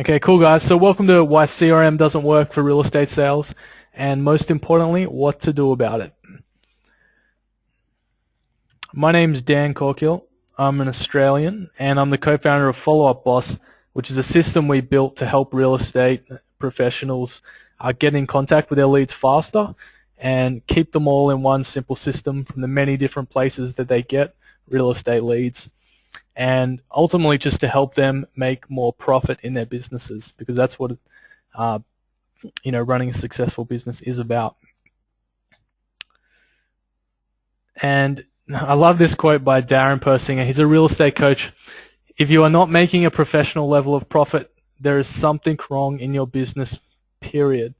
Okay, cool guys. So welcome to why CRM doesn't work for real estate sales, and most importantly, what to do about it. My name's Dan Corkill. I'm an Australian, and I'm the co-founder of Follow Up Boss, which is a system we built to help real estate professionals get in contact with their leads faster and keep them all in one simple system from the many different places that they get real estate leads, and ultimately just to help them make more profit in their businesses, because that's what running a successful business is about. And I love this quote by Darren Persinger. He's a real estate coach. If you are not making a professional level of profit, there is something wrong in your business, period.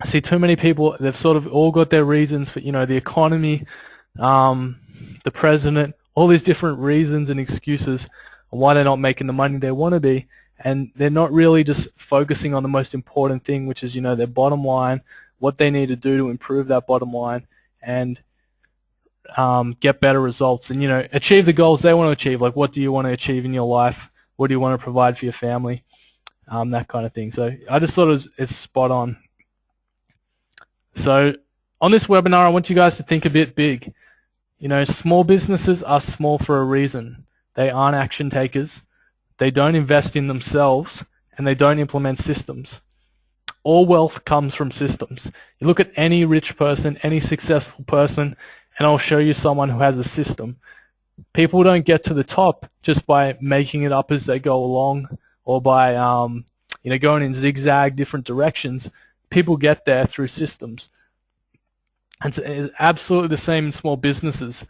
I see too many people, they've sort of all got their reasons for, the economy, the president, all these different reasons and excuses on why they're not making the money they want to be, and they're not really just focusing on the most important thing, which is, their bottom line, what they need to do to improve that bottom line and get better results and, achieve the goals they want to achieve. Like, what do you want to achieve in your life? What do you want to provide for your family? That kind of thing. So I just thought it's spot on. So on this webinar, I want you guys to think a bit big. Small businesses are small for a reason. They aren't action takers. They don't invest in themselves, and they don't implement systems. All wealth comes from systems. You look at any rich person, any successful person, and I'll show you someone who has a system. People don't get to the top just by making it up as they go along, or by going in zigzag different directions. People get there through systems. And it's absolutely the same in small businesses.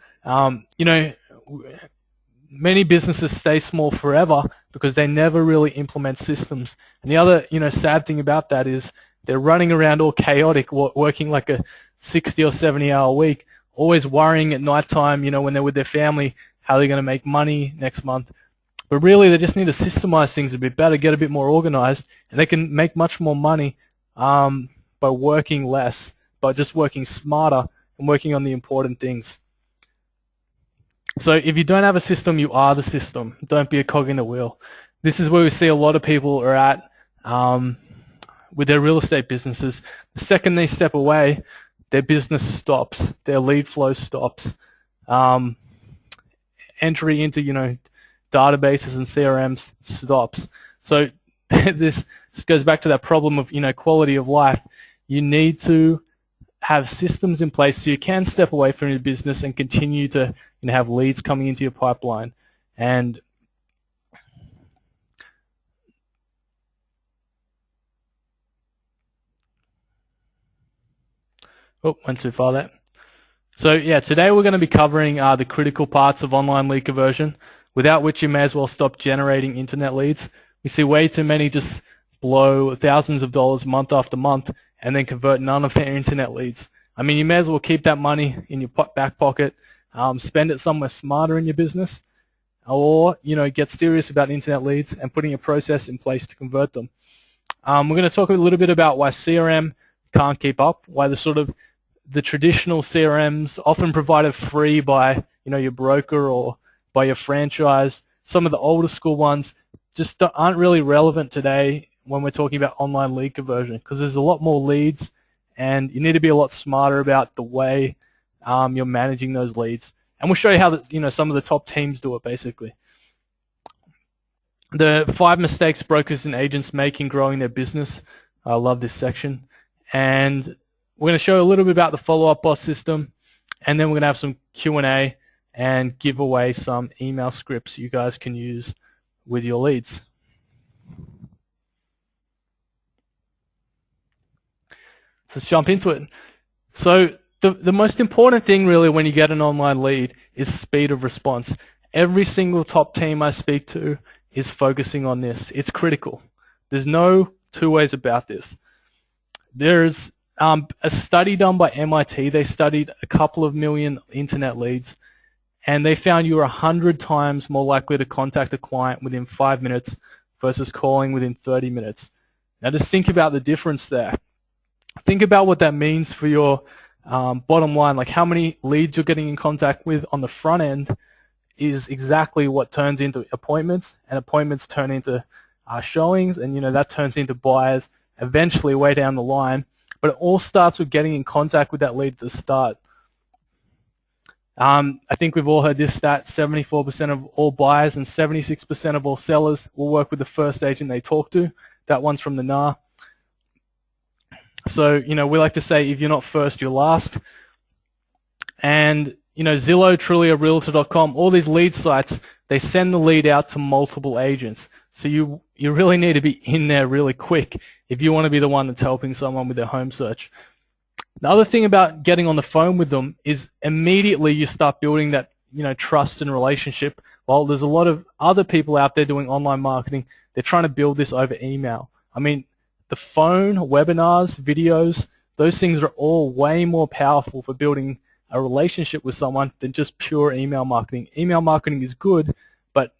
Many businesses stay small forever because they never really implement systems. And the other, sad thing about that is they're running around all chaotic, working like a 60 or 70-hour week, always worrying at nighttime, when they're with their family, how they're going to make money next month. But really, they just need to systemize things a bit better, get a bit more organized, and they can make much more money by working less, by just working smarter and working on the important things. So if you don't have a system, you are the system. Don't be a cog in the wheel. This is where we see a lot of people are at with their real estate businesses. The second they step away, their business stops. Their lead flow stops. Entry into, databases and CRMs stops. So this goes back to that problem of, quality of life. You need to have systems in place so you can step away from your business and continue to have leads coming into your pipeline. And went too far there. So yeah, today we're going to be covering the critical parts of online lead conversion, without which you may as well stop generating internet leads. We see way too many just blow thousands of dollars month after month and then convert none of their internet leads. I mean, you may as well keep that money in your back pocket, spend it somewhere smarter in your business, or get serious about internet leads and putting a process in place to convert them. We're going to talk a little bit about why CRM can't keep up, why the traditional CRMs, often provided free by your broker or by your franchise, some of the older school ones just aren't really relevant today when we're talking about online lead conversion, because there's a lot more leads and you need to be a lot smarter about the way you're managing those leads. And we'll show you how some of the top teams do it, basically. The 5 mistakes brokers and agents make in growing their business. I love this section. And we're going to show a little bit about the follow-up boss system, and then we're going to have some Q&A and give away some email scripts you guys can use with your leads. Let's jump into it. So the most important thing really when you get an online lead is speed of response. Every single top team I speak to is focusing on this. It's critical. There's no two ways about this. There's a study done by MIT. They studied a couple of million internet leads, and they found you were 100 times more likely to contact a client within 5 minutes versus calling within 30 minutes. Now just think about the difference there. Think about what that means for your bottom line, like how many leads you're getting in contact with on the front end is exactly what turns into appointments, and appointments turn into showings, and that turns into buyers eventually way down the line. But it all starts with getting in contact with that lead at the start. I think we've all heard this stat: 74% of all buyers and 76% of all sellers will work with the first agent they talk to. That one's from the NAR. So, we like to say, if you're not first, you're last. And, Zillow, Trulia, Realtor.com, all these lead sites, they send the lead out to multiple agents. So you really need to be in there really quick if you want to be the one that's helping someone with their home search. The other thing about getting on the phone with them is immediately you start building that, trust and relationship. While there's a lot of other people out there doing online marketing, they're trying to build this over email. I mean, the phone, webinars, videos, those things are all way more powerful for building a relationship with someone than just pure email marketing. Email marketing is good, but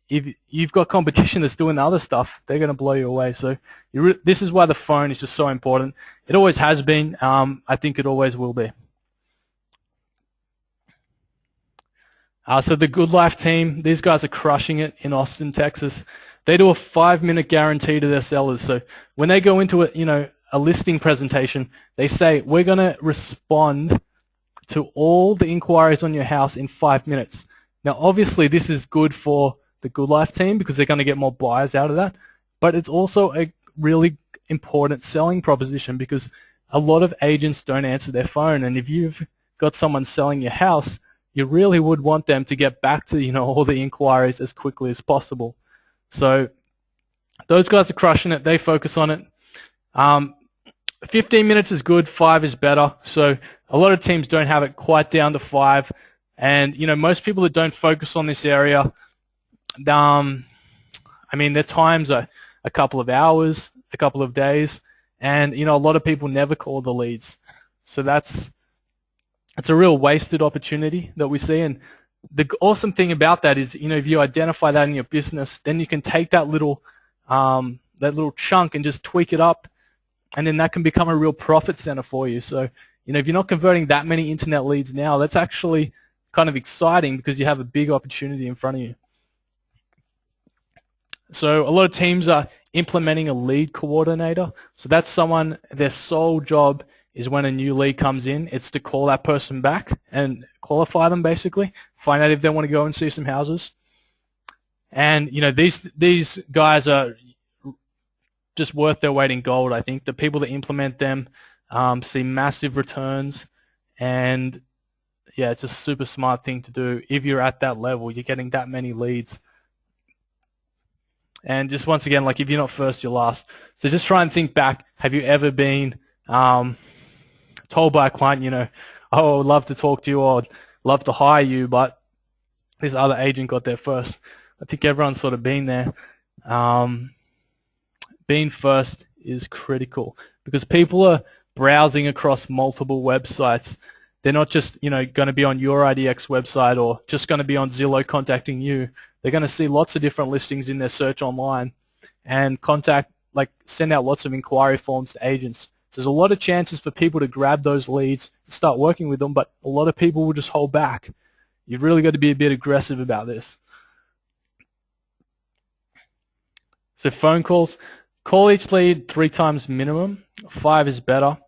if you've got competition that's doing the other stuff, they're going to blow you away. So this is why the phone is just so important. It always has been. I think it always will be. So the Good Life team, these guys are crushing it in Austin, Texas. They do a 5-minute guarantee to their sellers. So when they go into a listing presentation, they say, we're going to respond to all the inquiries on your house in 5 minutes. Now, obviously, this is good for the Good Life team because they're going to get more buyers out of that, but it's also a really important selling proposition because a lot of agents don't answer their phone, and if you've got someone selling your house, you really would want them to get back to all the inquiries as quickly as possible. So those guys are crushing it. They focus on it. 15 minutes is good, 5 is better. So a lot of teams don't have it quite down to 5. And, most people that don't focus on this area, I mean, their times are a couple of hours, a couple of days. And, a lot of people never call the leads. So it's a real wasted opportunity that we see. And the awesome thing about that is, if you identify that in your business, then you can take that little chunk and just tweak it up, and then that can become a real profit center for you. So, if you're not converting that many internet leads now, that's actually kind of exciting because you have a big opportunity in front of you. So a lot of teams are implementing a lead coordinator. So that's someone, their sole job is when a new lead comes in, it's to call that person back and qualify them, basically, find out if they want to go and see some houses. And these guys are just worth their weight in gold. I think the people that implement them see massive returns, and yeah, it's a super smart thing to do if you're at that level. You're getting that many leads. And just once again, like, if you're not first, you're last. So just try and think back. Have you ever been told by a client, oh, I'd love to talk to you, or I'd love to hire you, but this other agent got there first? I think everyone's sort of been there. Being first is critical because people are browsing across multiple websites. They're not just, going to be on your IDX website or just going to be on Zillow contacting you. They're going to see lots of different listings in their search online and send out lots of inquiry forms to agents. So there's a lot of chances for people to grab those leads and start working with them, but a lot of people will just hold back. You've really got to be a bit aggressive about this. So phone calls. Call each lead 3 times minimum. 5 is better.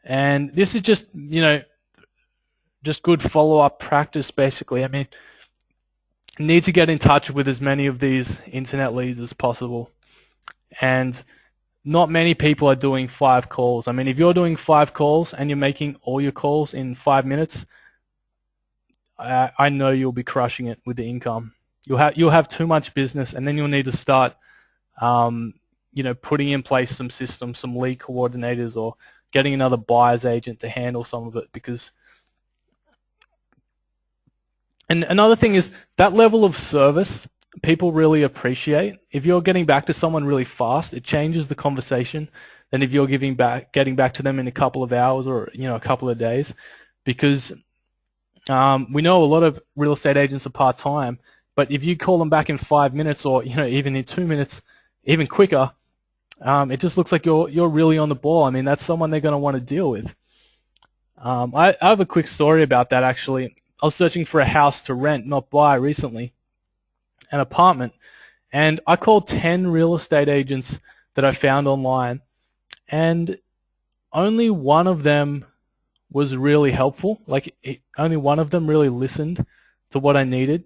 And this is just, just good follow-up practice, basically. I mean, you need to get in touch with as many of these internet leads as possible. And not many people are doing 5 calls. I mean, if you're doing 5 calls and you're making all your calls in 5 minutes, I know you'll be crushing it with the income. You'll have too much business, and then you'll need to start putting in place some systems, some lead coordinators, or getting another buyer's agent to handle some of it. Because, and another thing is that level of service people really appreciate. If you're getting back to someone really fast, it changes the conversation than if you're getting back to them in a couple of hours or a couple of days. Because we know a lot of real estate agents are part-time, but if you call them back in 5 minutes or even in 2 minutes, even quicker, it just looks like you're really on the ball. I mean, that's someone they're going to want to deal with. I have a quick story about that, actually. I was searching for a house to rent, not buy, recently, an apartment, And I called 10 real estate agents that I found online, and only one of them was really helpful. Like, only one of them really listened to what I needed.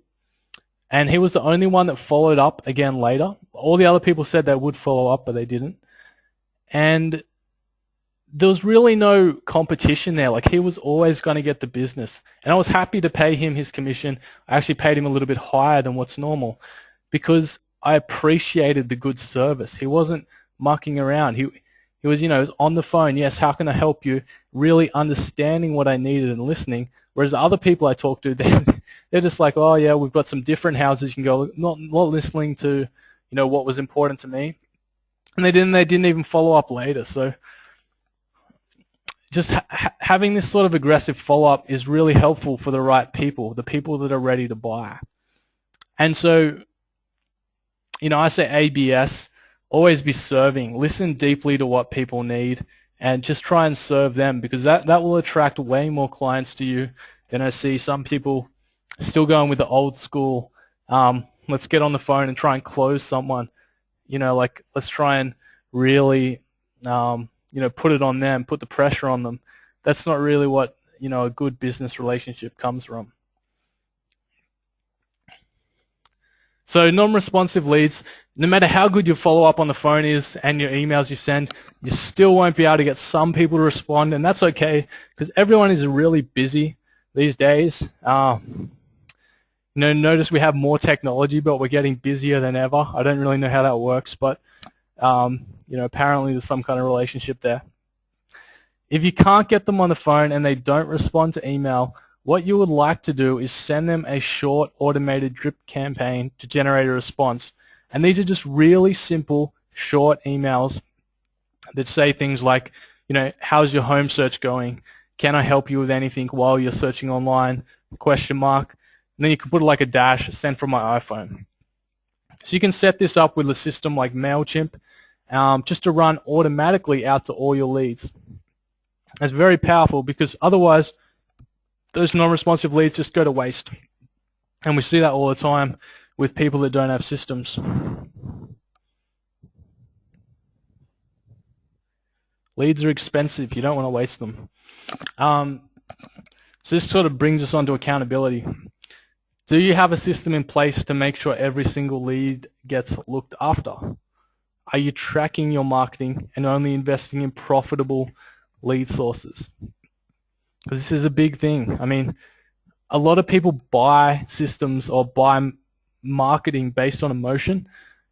And he was the only one that followed up again later. All the other people said they would follow up, but they didn't. And there was really no competition there. Like, he was always going to get the business. And I was happy to pay him his commission. I actually paid him a little bit higher than what's normal because I appreciated the good service. He wasn't mucking around. He was, was on the phone. Yes, how can I help you? Really understanding what I needed and listening. Whereas the other people I talked to, they're just like, oh yeah, we've got some different houses you can go. Not listening to, what was important to me. And they didn't even follow up later. So just having this sort of aggressive follow-up is really helpful for the right people, the people that are ready to buy. And so, I say ABS, always be serving. Listen deeply to what people need and just try and serve them, because that will attract way more clients to you than I see some people still going with the old school, let's get on the phone and try and close someone. Like, let's try and really put it on them, put the pressure on them. That's not really what, a good business relationship comes from. So non-responsive leads, no matter how good your follow-up on the phone is and your emails you send, you still won't be able to get some people to respond, and that's okay because everyone is really busy these days. Notice we have more technology, but we're getting busier than ever. I don't really know how that works, but apparently there's some kind of relationship there. If you can't get them on the phone and they don't respond to email, what you would like to do is send them a short automated drip campaign to generate a response. And these are just really simple, short emails that say things like, how's your home search going? Can I help you with anything while you're searching online? Question mark. And then you can put like a dash, send from my iPhone. So you can set this up with a system like MailChimp just to run automatically out to all your leads. That's very powerful because otherwise those non-responsive leads just go to waste. And we see that all the time with people that don't have systems. Leads are expensive. You don't want to waste them. So this sort of brings us on to accountability. Do you have a system in place to make sure every single lead gets looked after? Are you tracking your marketing and only investing in profitable lead sources? Because this is a big thing. I mean, a lot of people buy systems or buy marketing based on emotion.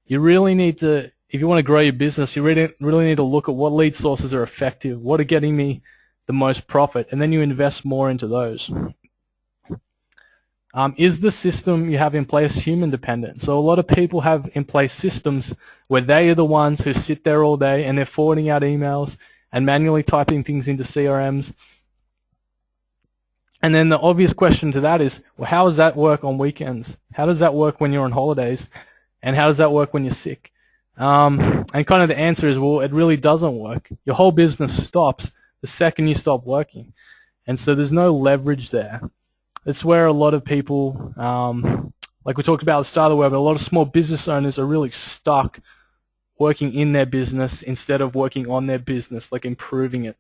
You really need to, if you want to grow your business, you really need to look at what lead sources are effective, what are getting me the most profit, and then you invest more into those. Is the system you have in place human dependent? So a lot of people have in place systems where they are the ones who sit there all day and they're forwarding out emails and manually typing things into CRMs. And then the obvious question to that is, well, how does that work on weekends? How does that work when you're on holidays? And how does that work when you're sick? And kind of the answer is, well, it really doesn't work. Your whole business stops the second you stop working. And so there's no leverage there. It's where a lot of people, like we talked about at the start of the webinar, a lot of small business owners are really stuck working in their business instead of working on their business, like improving it.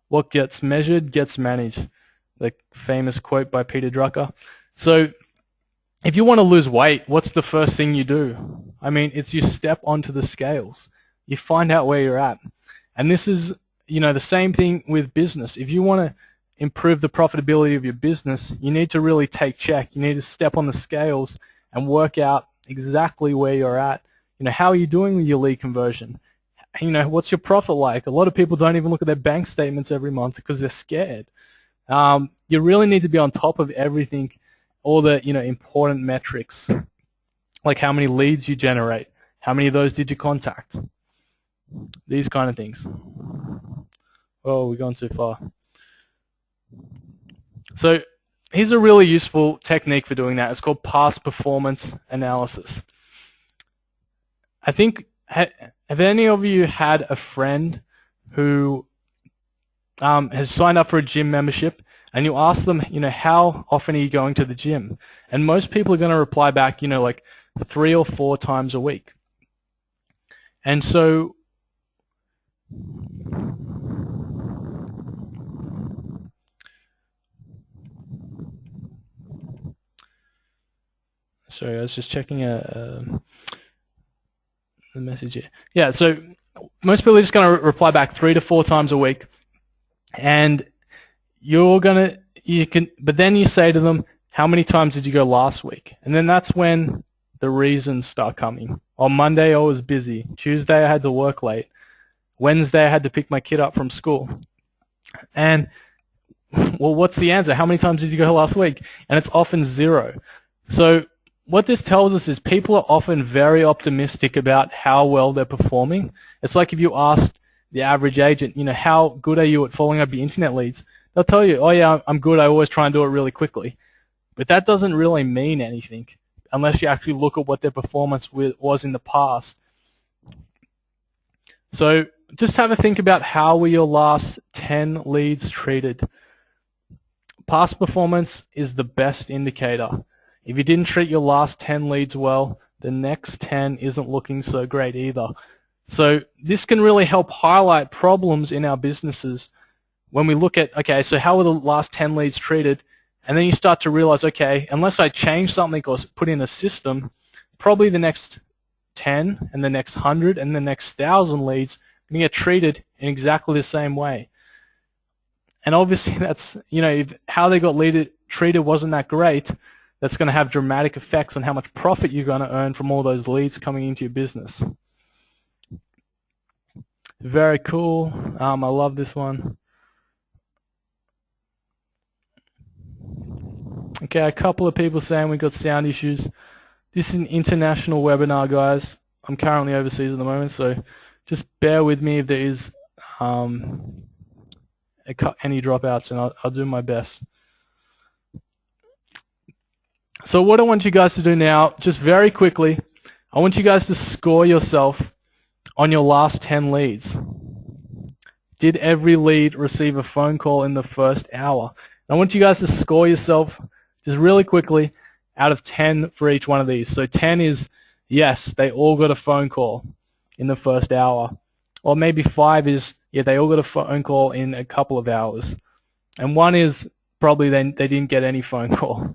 What gets measured gets managed, the famous quote by Peter Drucker. So if you want to lose weight, what's the first thing you do? I mean, it's you step onto the scales. You find out where you're at. And this is, the same thing with business. If you want to improve the profitability of your business, you need to really take check. You need to step on the scales and work out exactly where you're at. How are you doing with your lead conversion? What's your profit like? A lot of people don't even look at their bank statements every month because they're scared. You really need to be on top of everything, all the important metrics, like how many leads you generate, how many of those did you contact, these kind of things. Oh, we've gone too far. So here's a really useful technique for doing that. It's called past performance analysis. I think, have any of you had a friend who has signed up for a gym membership and you ask them, how often are you going to the gym? And most people are going to reply back, like 3 or 4 times a week. And so sorry, I was just checking the message here. Yeah, so most people are just going to reply back 3 to 4 times a week, and but then you say to them, how many times did you go last week? And then that's when the reasons start coming. On Monday, I was busy. Tuesday, I had to work late. Wednesday, I had to pick my kid up from school. And, well, what's the answer? How many times did you go last week? And it's often 0. So what this tells us is people are often very optimistic about how well they're performing. It's like if you asked the average agent, how good are you at following up your internet leads? They'll tell you, oh yeah, I'm good. I always try and do it really quickly. But that doesn't really mean anything unless you actually look at what their performance was in the past. So just have a think about how were your last 10 leads treated. Past performance is the best indicator. If you didn't treat your last 10 leads well, the next 10 isn't looking so great either. So this can really help highlight problems in our businesses when we look at, okay, so how were the last 10 leads treated? And then you start to realize, okay, unless I change something or put in a system, probably the next 10 and the next 100 and the next 1,000 leads are going to get treated in exactly the same way. And obviously that's, if how they got treated wasn't that great, that's going to have dramatic effects on how much profit you're going to earn from all those leads coming into your business. Very cool. I love this one. Okay, a couple of people saying we got sound issues. This is an international webinar, guys. I'm currently overseas at the moment, so just bear with me if there is any dropouts, and I'll do my best. So what I want you guys to do now, just very quickly, I want you guys to score yourself on your last 10 leads. Did every lead receive a phone call in the first hour? And I want you guys to score yourself just really quickly out of 10 for each one of these. So 10 is, yes, they all got a phone call in the first hour. Or maybe 5 is, yeah, they all got a phone call in a couple of hours. And 1 is probably they didn't get any phone call.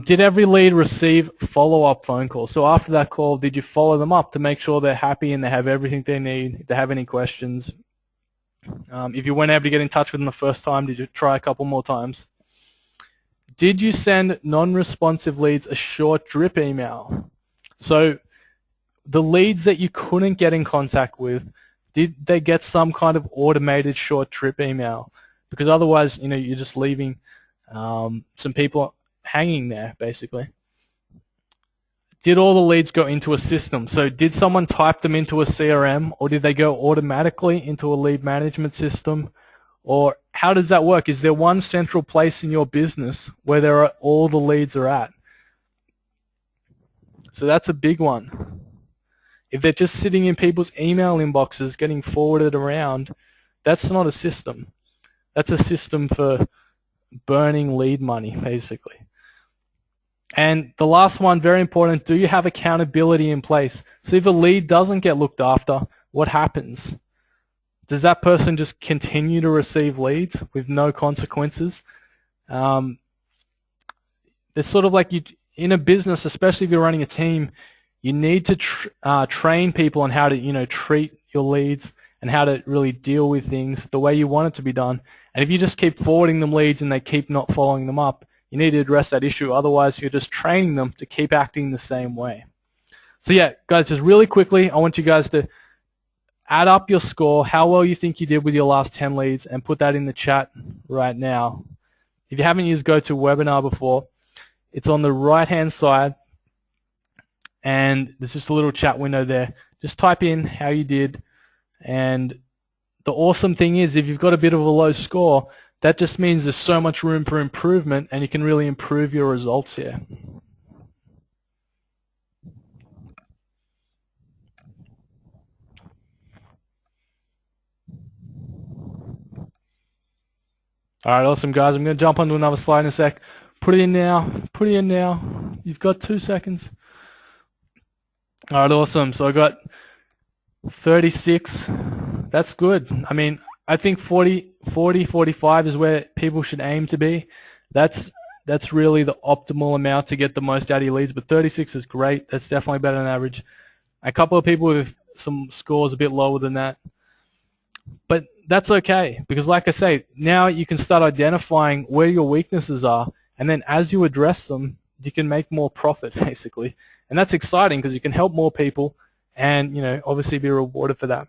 Did every lead receive follow-up phone calls? So after that call, did you follow them up to make sure they're happy and they have everything they need? If they have any questions, if you weren't able to get in touch with them the first time, did you try a couple more times? Did you send non-responsive leads a short drip email? So the leads that you couldn't get in contact with, did they get some kind of automated short drip email? Because otherwise, you're just leaving some people hanging there, basically. Did all the leads go into a system? So did someone type them into a CRM, or did they go automatically into a lead management system? Or how does that work? Is there one central place in your business where all the leads are at? So that's a big one. If they're just sitting in people's email inboxes getting forwarded around, that's not a system. That's a system for burning lead money, basically. And the last one, very important, do you have accountability in place? So if a lead doesn't get looked after, what happens? Does that person just continue to receive leads with no consequences? It's sort of like in a business, especially if you're running a team, you need to train people on how to treat your leads and how to really deal with things the way you want it to be done. And if you just keep forwarding them leads and they keep not following them up, you need to address that issue. Otherwise, you're just training them to keep acting the same way. So yeah, guys, just really quickly, I want you guys to add up your score, how well you think you did with your last 10 leads, and put that in the chat right now. If you haven't used GoToWebinar before, it's on the right-hand side, and there's just a little chat window there. Just type in how you did, and the awesome thing is if you've got a bit of a low score, that just means there's so much room for improvement, and you can really improve your results here. All right, awesome, guys. I'm going to jump onto another slide in a sec. Put it in now. Put it in now. You've got 2 seconds. All right, awesome. So I got 36. That's good. I mean, I think 40, 45 is where people should aim to be. That's really the optimal amount to get the most out of your leads, but 36 is great. That's definitely better than average. A couple of people with some scores a bit lower than that. But that's okay, because like I say, now you can start identifying where your weaknesses are, and then as you address them, you can make more profit, basically. And that's exciting because you can help more people and, obviously be rewarded for that.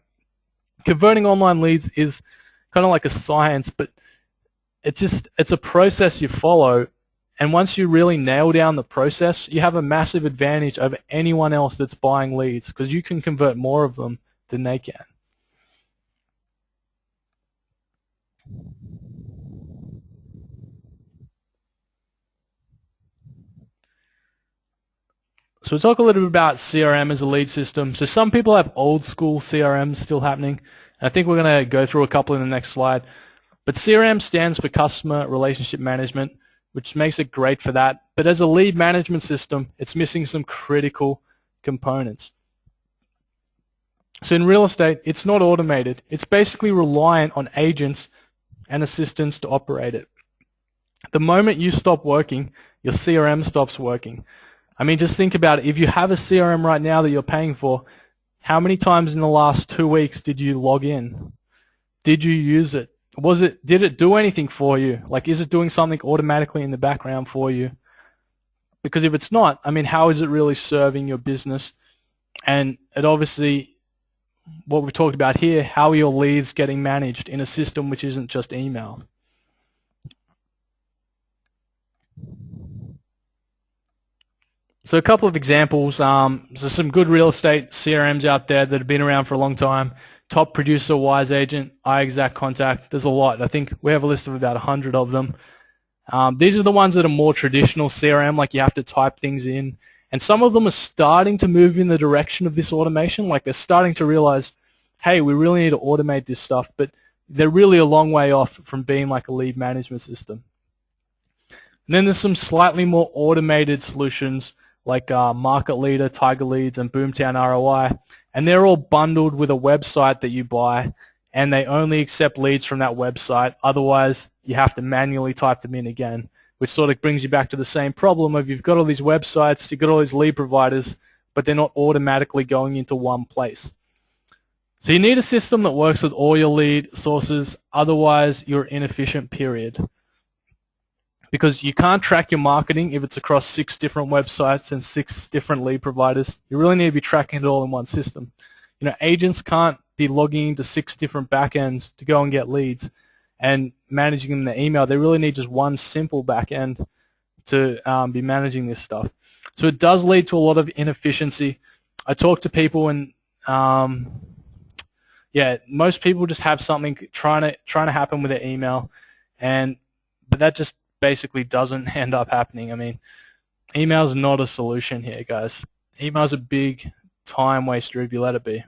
Converting online leads is kind of like a science, but it's a process you follow, and once you really nail down the process, you have a massive advantage over anyone else that's buying leads, because you can convert more of them than they can. So we'll talk a little bit about CRM as a lead system. So some people have old school CRMs still happening. I think we're going to go through a couple in the next slide. But CRM stands for Customer Relationship Management, which makes it great for that. But as a lead management system, it's missing some critical components. So in real estate, it's not automated. It's basically reliant on agents and assistants to operate it. The moment you stop working, your CRM stops working. I mean, just think about it. If you have a CRM right now that you're paying for, how many times in the last 2 weeks did you log in? Did you use it? Did it do anything for you? Like, is it doing something automatically in the background for you? Because if it's not, I mean, how is it really serving your business? And it obviously, what we've talked about here, how are your leads getting managed in a system which isn't just email? So a couple of examples. There's some good real estate CRMs out there that have been around for a long time. Top Producer, Wise Agent, iExact Contact. There's a lot. I think we have a list of about 100 of them. These are the ones that are more traditional CRM, like you have to type things in. And some of them are starting to move in the direction of this automation. Like they're starting to realize, hey, we really need to automate this stuff. But they're really a long way off from being like a lead management system. And then there's some slightly more automated solutions like Market Leader, Tiger Leads, and Boomtown ROI. And they're all bundled with a website that you buy, and they only accept leads from that website. Otherwise, you have to manually type them in again, which sort of brings you back to the same problem of you've got all these websites, you've got all these lead providers, but they're not automatically going into one place. So you need a system that works with all your lead sources. Otherwise, you're inefficient, period. Because you can't track your marketing if it's across 6 different websites and 6 different lead providers. You really need to be tracking it all in one system. Agents can't be logging into 6 different backends to go and get leads and managing them in the email. They really need just one simple backend to be managing this stuff. So it does lead to a lot of inefficiency. I talk to people and most people just have something trying to happen with their email, but that just basically doesn't end up happening. I mean, email is not a solution here, guys. Email is a big time waster if you let it be.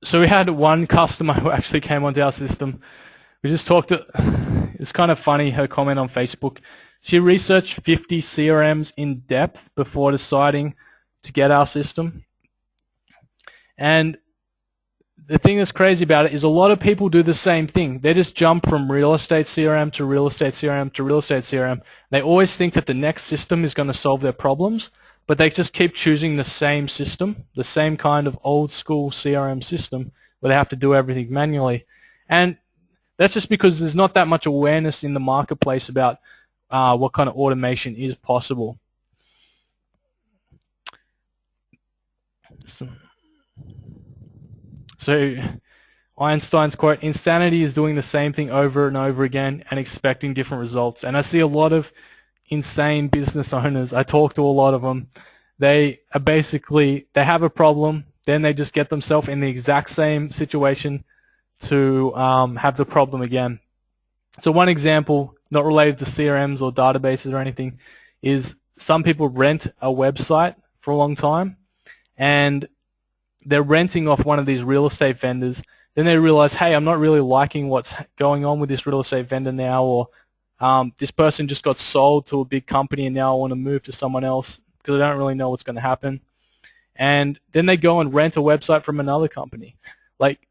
So we had one customer who actually came onto our system. We just talked to, it's kind of funny, her comment on Facebook. She researched 50 CRMs in depth before deciding to get our system. And the thing that's crazy about it is a lot of people do the same thing. They just jump from real estate CRM to real estate CRM to real estate CRM. They always think that the next system is going to solve their problems, but they just keep choosing the same system, the same kind of old school CRM system where they have to do everything manually. And that's just because there's not that much awareness in the marketplace about what kind of automation is possible. So Einstein's quote, insanity is doing the same thing over and over again and expecting different results. And I see a lot of insane business owners. I talk to a lot of them. They are basically, they have a problem, then they just get themselves in the exact same situation to have the problem again. So one example, not related to CRMs or databases or anything, is some people rent a website for a long time, and they're renting off one of these real estate vendors, then they realize, hey, I'm not really liking what's going on with this real estate vendor now, or this person just got sold to a big company and now I want to move to someone else because I don't really know what's going to happen. And then they go and rent a website from another company. Like,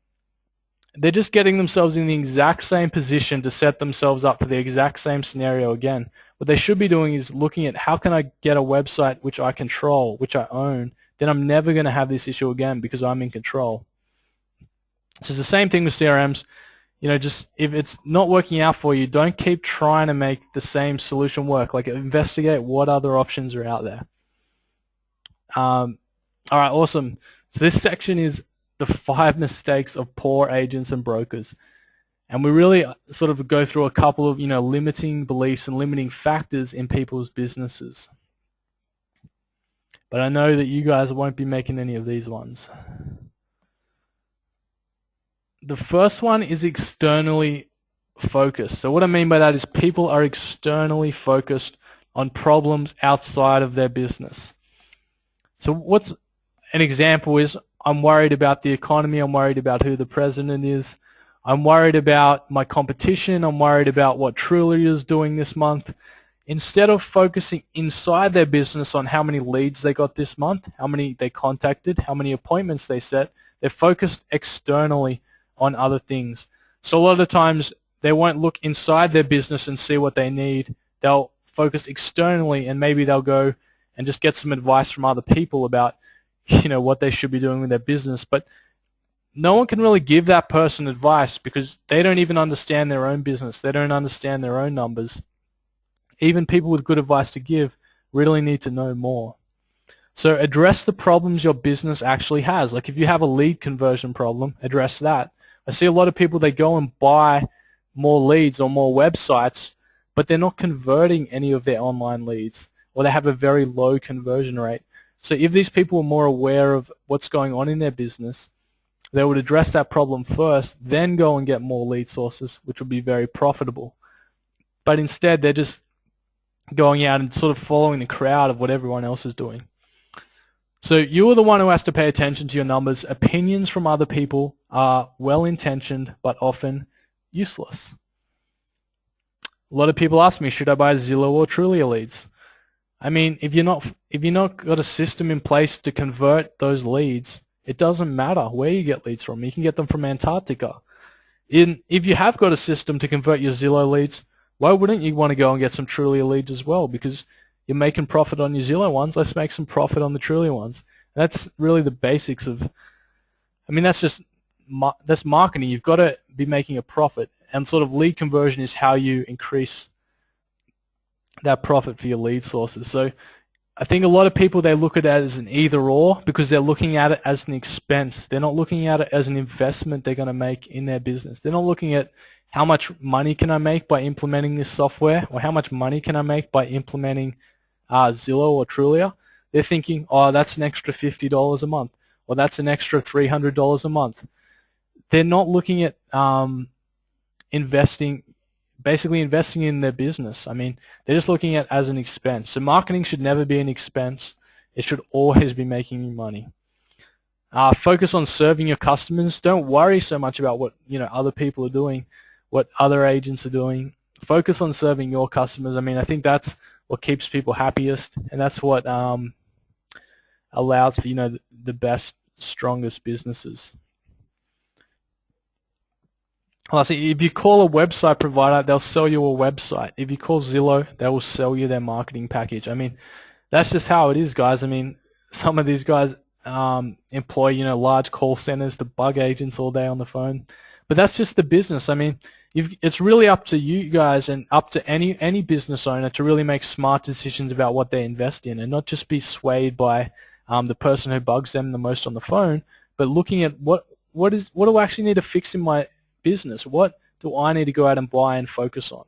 they're just getting themselves in the exact same position to set themselves up for the exact same scenario again. What they should be doing is looking at, how can I get a website which I control, which I own? Then I'm never going to have this issue again because I'm in control. So it's the same thing with CRMs. Just if it's not working out for you, don't keep trying to make the same solution work. Like, investigate what other options are out there. All right, awesome. So this section is the 5 mistakes of poor agents and brokers. And we really sort of go through a couple of, limiting beliefs and limiting factors in people's businesses. But I know that you guys won't be making any of these ones. The first one is externally focused. So what I mean by that is people are externally focused on problems outside of their business. So what's an example is, I'm worried about the economy, I'm worried about who the president is, I'm worried about my competition, I'm worried about what Trulia is doing this month. Instead of focusing inside their business on how many leads they got this month, how many they contacted, how many appointments they set, they're focused externally on other things. So a lot of the times they won't look inside their business and see what they need. They'll focus externally, and maybe they'll go and just get some advice from other people about what they should be doing with their business. But no one can really give that person advice because they don't even understand their own business. They don't understand their own numbers. Even people with good advice to give really need to know more. So address the problems your business actually has. Like, if you have a lead conversion problem, address that. I see a lot of people, they go and buy more leads or more websites, but they're not converting any of their online leads, or they have a very low conversion rate. So if these people are more aware of what's going on in their business, they would address that problem first, then go and get more lead sources, which would be very profitable. But instead, they're just going out and sort of following the crowd of what everyone else is doing. So you are the one who has to pay attention to your numbers. Opinions from other people are well-intentioned, but often useless. A lot of people ask me, should I buy Zillow or Trulia leads? I mean, if you're not got a system in place to convert those leads, it doesn't matter where you get leads from. You can get them from Antarctica. If you have got a system to convert your Zillow leads, why wouldn't you want to go and get some Trulia leads as well? Because you're making profit on your Zillow ones. Let's make some profit on the Trulia ones. That's really the basics of. I mean, that's marketing. You've got to be making a profit, and sort of lead conversion is how you increase that profit for your lead sources. So I think a lot of people, they look at it as an either or because they're looking at it as an expense. They're not looking at it as an investment they're going to make in their business. They're not looking at how much money can I make by implementing this software, or how much money can I make by implementing Zillow or Trulia. They're thinking, oh, that's an extra $50 a month, or that's an extra $300 a month. They're not looking at basically investing in their business. I mean, they're just looking at it as an expense. So marketing should never be an expense. It should always be making you money. Focus on serving your customers. Don't worry so much about what other people are doing, what other agents are doing. Focus on serving your customers. I mean, I think that's what keeps people happiest, and that's what allows for the best, strongest businesses. Well, see, if you call a website provider, they'll sell you a website. If you call Zillow, they will sell you their marketing package. I mean, that's just how it is, guys. I mean, some of these guys employ large call centers to bug agents all day on the phone, but that's just the business. I mean, it's really up to you guys and up to any business owner to really make smart decisions about what they invest in, and not just be swayed by the person who bugs them the most on the phone, but looking at what do I actually need to fix in my business? What do I need to go out and buy and focus on?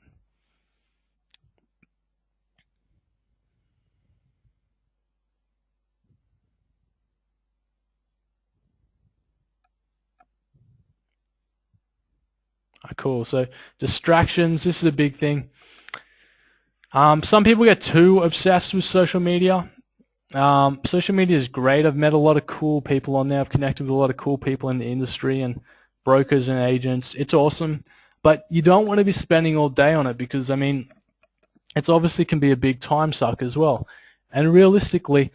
Cool. So distractions, this is a big thing. Some people get too obsessed with social media. Social media is great. I've met a lot of cool people on there. I've connected with a lot of cool people in the industry, and brokers and agents. It's awesome, but you don't want to be spending all day on it because, I mean, it's obviously can be a big time suck as well. And realistically,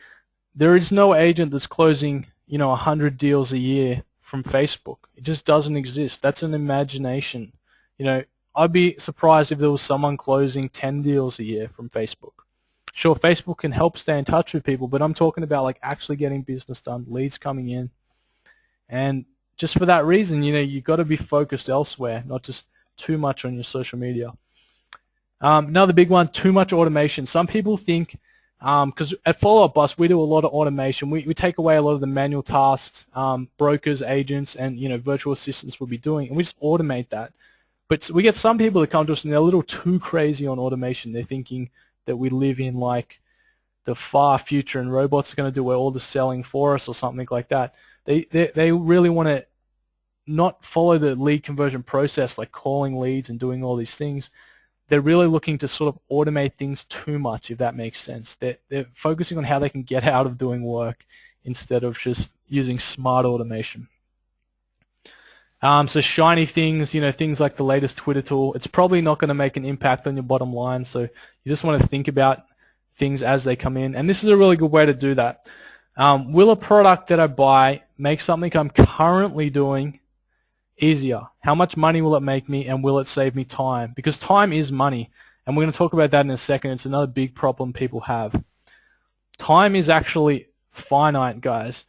there is no agent that's closing, 100 deals a year from Facebook. It just doesn't exist. That's an imagination. I'd be surprised if there was someone closing 10 deals a year from Facebook. Sure, Facebook can help stay in touch with people, but I'm talking about like actually getting business done, leads coming in. And just for that reason, you've got to be focused elsewhere, not just too much on your social media. Another big one, too much automation. Some people think, because at Follow Up Bus, we do a lot of automation. We take away a lot of the manual tasks brokers, agents, and virtual assistants will be doing, and we just automate that. But we get some people that come to us and they're a little too crazy on automation. They're thinking that we live in like the far future and robots are going to do all the selling for us or something like that. They really want to not follow the lead conversion process, like calling leads and doing all these things. They're really looking to sort of automate things too much, if that makes sense. They're focusing on how they can get out of doing work instead of just using smart automation. So shiny things, things like the latest Twitter tool, it's probably not going to make an impact on your bottom line. So you just want to think about things as they come in. And this is a really good way to do that. Will a product that I buy make something I'm currently doing easier? How much money will it make me, and will it save me time? Because time is money, and we're going to talk about that in a second. It's another big problem people have. Time is actually finite, guys.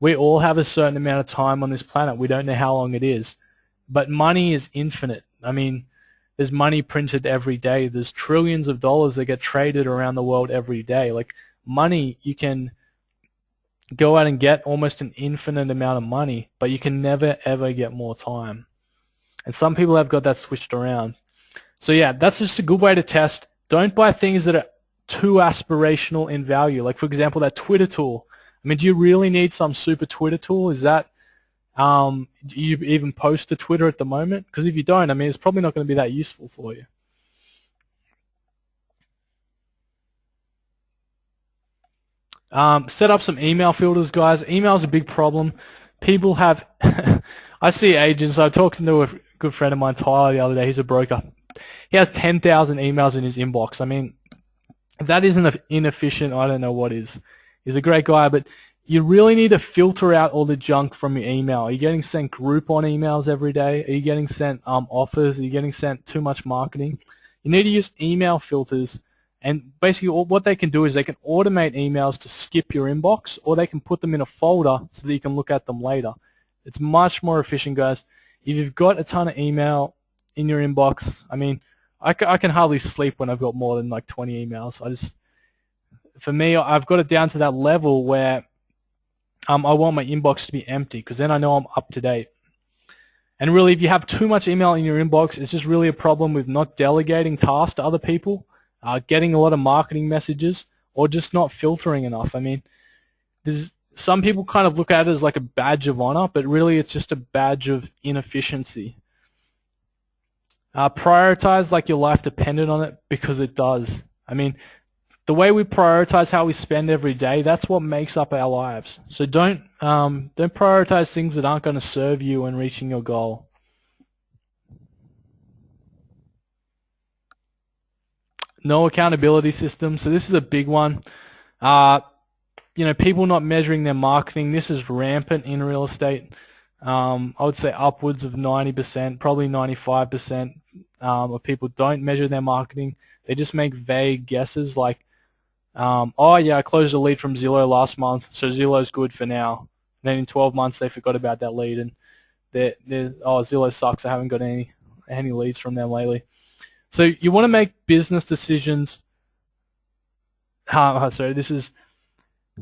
We all have a certain amount of time on this planet. We don't know how long it is, but money is infinite. I mean, there's money printed every day. There's trillions of dollars that get traded around the world every day. Like money, you can go out and get almost an infinite amount of money, but you can never ever get more time. And some people have got that switched around. So yeah, that's just a good way to test. Don't buy things that are too aspirational in value. Like for example, that Twitter tool. I mean, do you really need some super Twitter tool? Is that, do you even post to Twitter at the moment? Because if you don't, I mean, it's probably not going to be that useful for you. Set up some email filters, guys. Email is a big problem. People have, I see agents, I was talking to a good friend of mine, Tyler, the other day. He's a broker. He has 10,000 emails in his inbox. I mean, if that isn't inefficient, I don't know what is. He's a great guy, but you really need to filter out all the junk from your email. Are you getting sent Groupon emails every day? Are you getting sent offers? Are you getting sent too much marketing? You need to use email filters, and basically what they can do is they can automate emails to skip your inbox, or they can put them in a folder so that you can look at them later. It's much more efficient, guys. If you've got a ton of email in your inbox, I mean, I can hardly sleep when I've got more than like 20 emails. For me, I've got it down to that level where I want my inbox to be empty, because then I know I'm up to date. And really, if you have too much email in your inbox, it's just really a problem with not delegating tasks to other people, getting a lot of marketing messages, or just not filtering enough. I mean, some people kind of look at it as like a badge of honor, but really it's just a badge of inefficiency. Prioritize like your life depended on it, because it does. I mean, the way we prioritize how we spend every day, that's what makes up our lives. So don't prioritize things that aren't going to serve you in reaching your goal. No accountability system. So this is a big one. People not measuring their marketing. This is rampant in real estate. I would say upwards of 90%, probably 95% of people don't measure their marketing. They just make vague guesses like, oh yeah, I closed a lead from Zillow last month, so Zillow's good for now. And then in 12 months they forgot about that lead, and Zillow sucks, I haven't got any leads from them lately. So you want to make business decisions. This is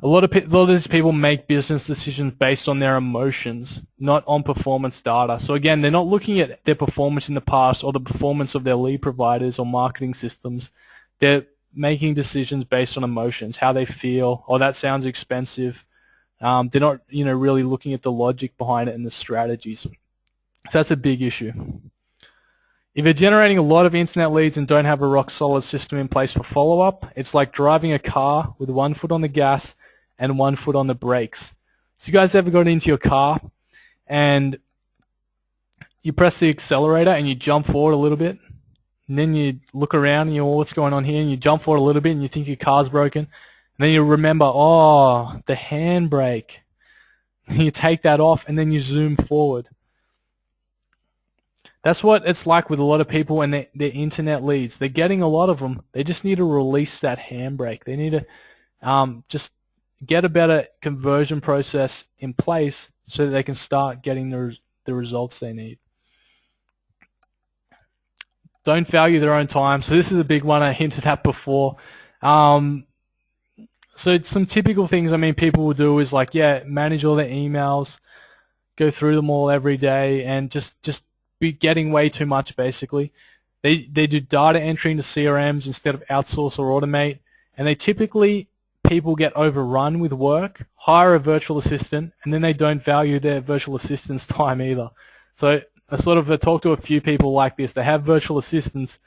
a lot of these people make business decisions based on their emotions, not on performance data. So again, they're not looking at their performance in the past or the performance of their lead providers or marketing systems. They're making decisions based on emotions, how they feel. Oh, that sounds expensive. They're not, really looking at the logic behind it and the strategies. So that's a big issue. If you're generating a lot of internet leads and don't have a rock-solid system in place for follow-up, it's like driving a car with one foot on the gas and one foot on the brakes. So you guys ever got into your car and you press the accelerator and you jump forward a little bit, and then you look around and you, what's going on here, and you jump forward a little bit and you think your car's broken, and then you remember, oh, the handbrake. You take that off and then you zoom forward. That's what it's like with a lot of people and their internet leads. They're getting a lot of them. They just need to release that handbrake. They need to just get a better conversion process in place so that they can start getting the results they need. Don't value their own time. So this is a big one I hinted at before. So some typical things, I mean, people will do is like, yeah, manage all their emails, go through them all every day, and just be getting way too much, basically. They do data entry into CRMs instead of outsource or automate, and they typically, people get overrun with work, hire a virtual assistant, and then they don't value their virtual assistant's time either. So I talk to a few people like this. They have virtual assistants,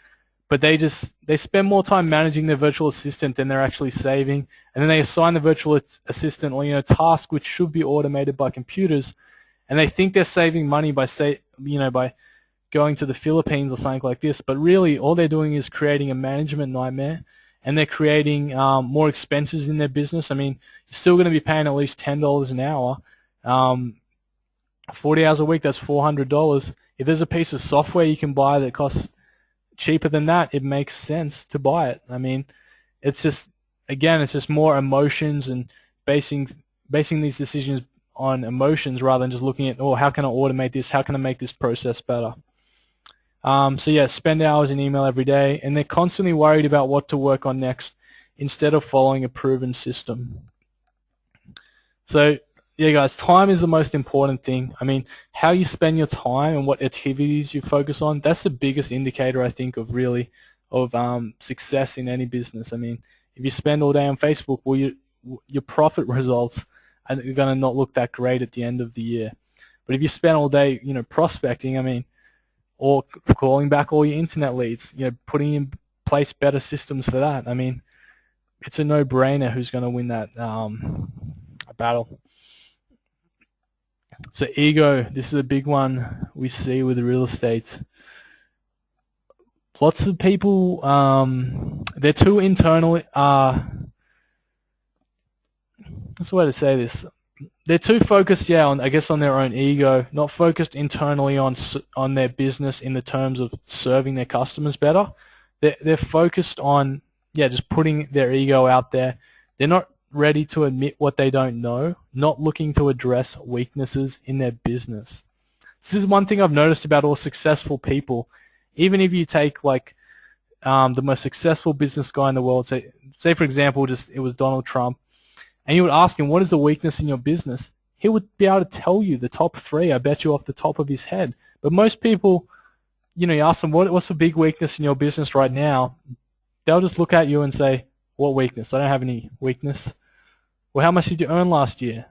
but they spend more time managing their virtual assistant than they're actually saving, and then they assign the virtual assistant, task which should be automated by computers, and they think they're saving money by by going to the Philippines or something like this, but really all they're doing is creating a management nightmare, and they're creating more expenses in their business. I mean, you're still going to be paying at least $10 an hour. 40 hours a week, that's $400. If there's a piece of software you can buy that costs cheaper than that, it makes sense to buy it. I mean, it's just, again, it's just more emotions and basing these decisions on emotions rather than just looking at, oh, how can I automate this? How can I make this process better? So yeah, spend hours in email every day, and they're constantly worried about what to work on next instead of following a proven system. So yeah, guys, time is the most important thing. I mean, how you spend your time and what activities you focus on, that's the biggest indicator, I think, of success in any business. I mean, if you spend all day on Facebook, well, your profit results are going to not look that great at the end of the year. But if you spend all day, prospecting, I mean, or calling back all your internet leads, putting in place better systems for that, I mean, it's a no-brainer who's going to win that battle. So ego, this is a big one we see with real estate. Lots of people, they're too internally, what's the way to say this? They're too focused, yeah, on their own ego, not focused internally on their business in the terms of serving their customers better. They're focused on, yeah, just putting their ego out there. They're not ready to admit what they don't know, not looking to address weaknesses in their business. This is one thing I've noticed about all successful people. Even if you take like the most successful business guy in the world, say for example, it was Donald Trump, and you would ask him, what is the weakness in your business? He would be able to tell you the top 3, I bet you, off the top of his head. But most people, you ask them, what's the big weakness in your business right now? They'll just look at you and say, what weakness? I don't have any weakness. Well, how much did you earn last year?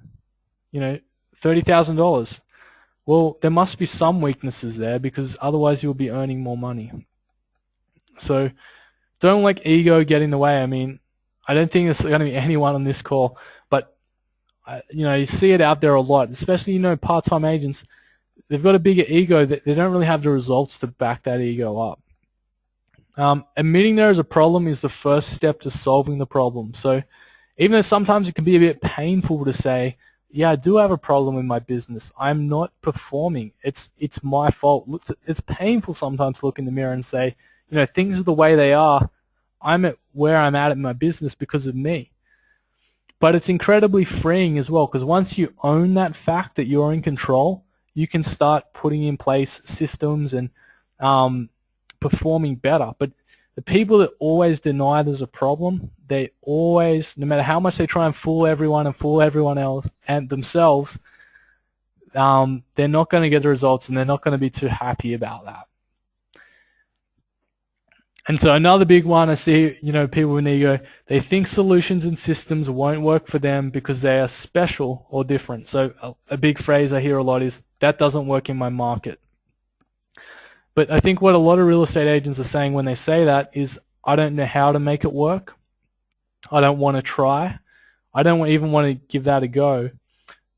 $30,000. Well, there must be some weaknesses there, because otherwise you'll be earning more money. So don't let ego get in the way. I mean, I don't think there's going to be anyone on this call, but you see it out there a lot, especially part-time agents. They've got a bigger ego that they don't really have the results to back that ego up. Admitting there is a problem is the first step to solving the problem. So even though sometimes it can be a bit painful to say, yeah, I do have a problem in my business, I'm not performing, it's my fault. It's painful sometimes to look in the mirror and say, things are the way they are, I'm at where I'm at in my business because of me. But it's incredibly freeing as well, because once you own that fact that you're in control, you can start putting in place systems and performing better. But the people that always deny there's a problem, they always, no matter how much they try and fool everyone else and themselves, they're not going to get the results, and they're not going to be too happy about that. And so another big one I see, people with ego, they think solutions and systems won't work for them because they are special or different. So a big phrase I hear a lot is, that doesn't work in my market. But I think what a lot of real estate agents are saying when they say that is, I don't know how to make it work. I don't want to try. I don't even want to give that a go.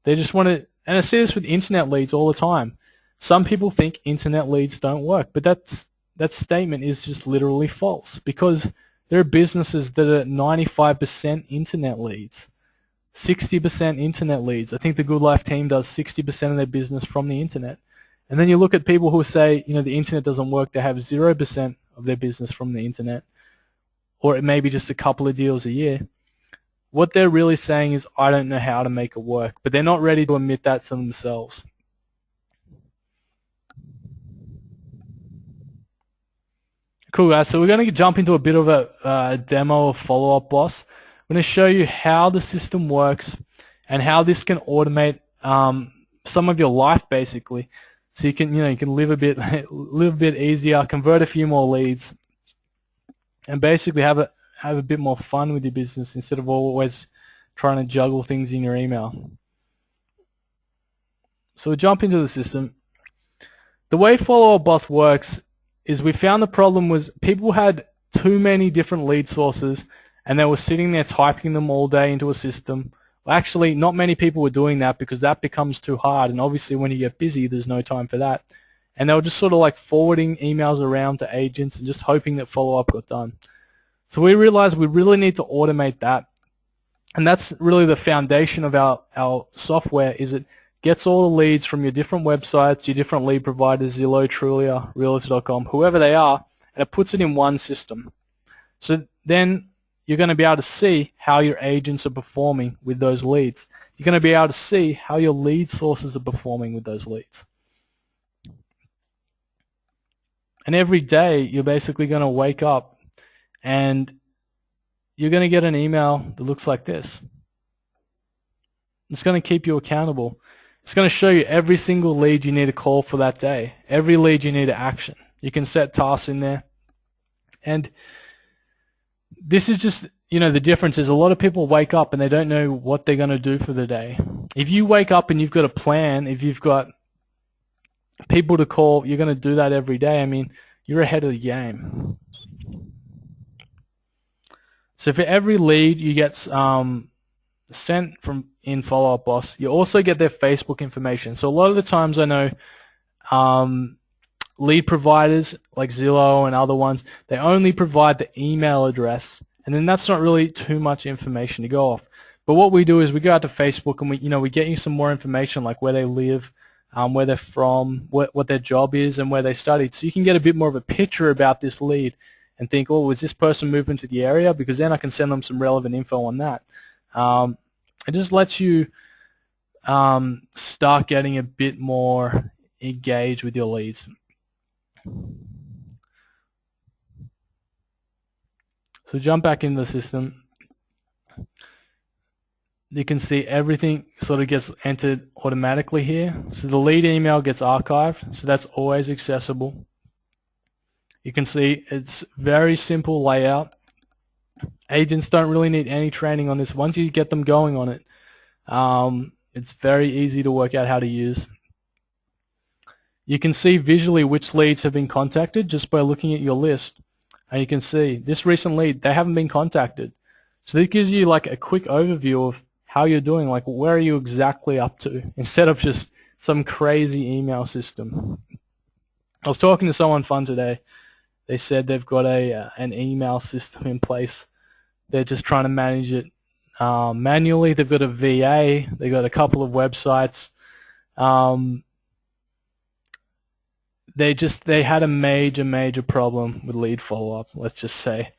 They just want to, and I see this with internet leads all the time. Some people think internet leads don't work, but that statement is just literally false, because there are businesses that are 95% internet leads, 60% internet leads. I think the Good Life team does 60% of their business from the internet. And then you look at people who say, the internet doesn't work, they have 0% of their business from the internet, or it may be just a couple of deals a year. What they're really saying is, I don't know how to make it work, but they're not ready to admit that to themselves. Cool, guys. So we're going to jump into a bit of a demo of Follow-Up Boss. I'm going to show you how the system works and how this can automate some of your life, basically. So you can, you can live a bit easier, convert a few more leads, and basically have a bit more fun with your business instead of always trying to juggle things in your email. So we'll jump into the system. The way Follow-Up Boss works is we found the problem was people had too many different lead sources and they were sitting there typing them all day into a system. Well, actually, not many people were doing that because that becomes too hard, and obviously when you get busy, there's no time for that. And they were just sort of like forwarding emails around to agents and just hoping that follow-up got done. So we realized we really need to automate that, and that's really the foundation of our software. Is it gets all the leads from your different websites, your different lead providers, Zillow, Trulia, Realtor.com, whoever they are, and it puts it in one system. So then you're going to be able to see how your agents are performing with those leads. You're going to be able to see how your lead sources are performing with those leads. And every day you're basically going to wake up and you're going to get an email that looks like this. It's going to keep you accountable. It's going to show you every single lead you need to call for that day, every lead you need to action. You can set tasks in there. And this is just, the difference is a lot of people wake up and they don't know what they're going to do for the day. If you wake up and you've got a plan, if you've got people to call, you're going to do that every day. I mean, you're ahead of the game. So for every lead you get sent from in Follow-Up Boss, you also get their Facebook information. So a lot of the times I know lead providers like Zillow and other ones, they only provide the email address, and then that's not really too much information to go off. But what we do is we go out to Facebook and we get you some more information, like where they live, where they're from, what their job is, and where they studied. So you can get a bit more of a picture about this lead and think, oh, was this person moving to the area? Because then I can send them some relevant info on that. It just lets you start getting a bit more engaged with your leads. So jump back into the system. You can see everything sort of gets entered automatically here. So the lead email gets archived, so that's always accessible. You can see it's very simple layout. Agents don't really need any training on this. Once you get them going on it, it's very easy to work out how to use. You can see visually which leads have been contacted just by looking at your list. And you can see this recent lead, they haven't been contacted. So this gives you like a quick overview of how you're doing, like where are you exactly up to, instead of just some crazy email system. I was talking to someone fun today. They said they've got an email system in place. They're just trying to manage it manually. They've got a VA. They've got a couple of websites. They had a major problem with lead follow-up, let's just say.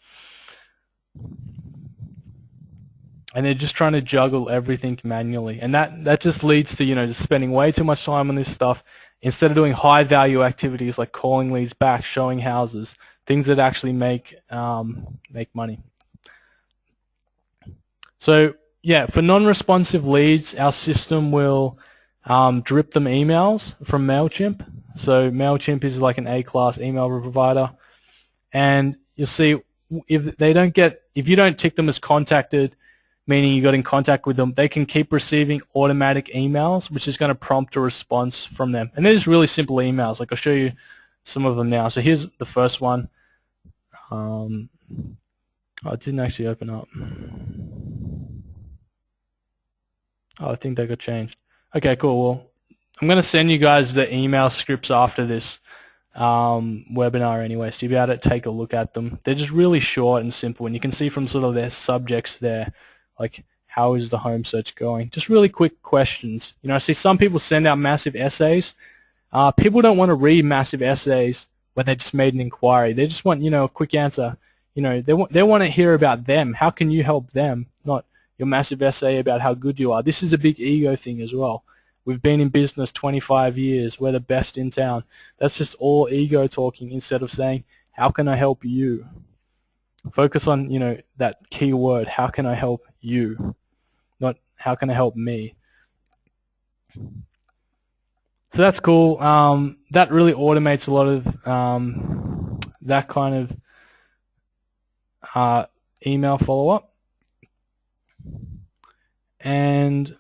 And they're just trying to juggle everything manually. And that just leads to, just spending way too much time on this stuff instead of doing high value activities like calling leads back, showing houses, things that actually make money. So yeah, for non-responsive leads, our system will drip them emails from MailChimp. So MailChimp is like an A-class email provider, and you'll see if you don't tick them as contacted, meaning you got in contact with them, they can keep receiving automatic emails, which is going to prompt a response from them. And they're just really simple emails. Like I'll show you some of them now. So here's the first one. Oh, it didn't actually open up. Oh, I think that got changed. Okay, cool. Well, I'm going to send you guys the email scripts after this webinar anyway, so you'll be able to take a look at them. They're just really short and simple, and you can see from sort of their subjects there, like how is the home search going? Just really quick questions. I see some people send out massive essays. People don't want to read massive essays when they just made an inquiry. They just want, a quick answer. They want to hear about them. How can you help them? Not your massive essay about how good you are. This is a big ego thing as well. We've been in business 25 years. We're the best in town. That's just all ego talking instead of saying, how can I help you? Focus on, that key word, how can I help you? Not how can I help me? So that's cool. That really automates a lot of that kind of email follow-up. And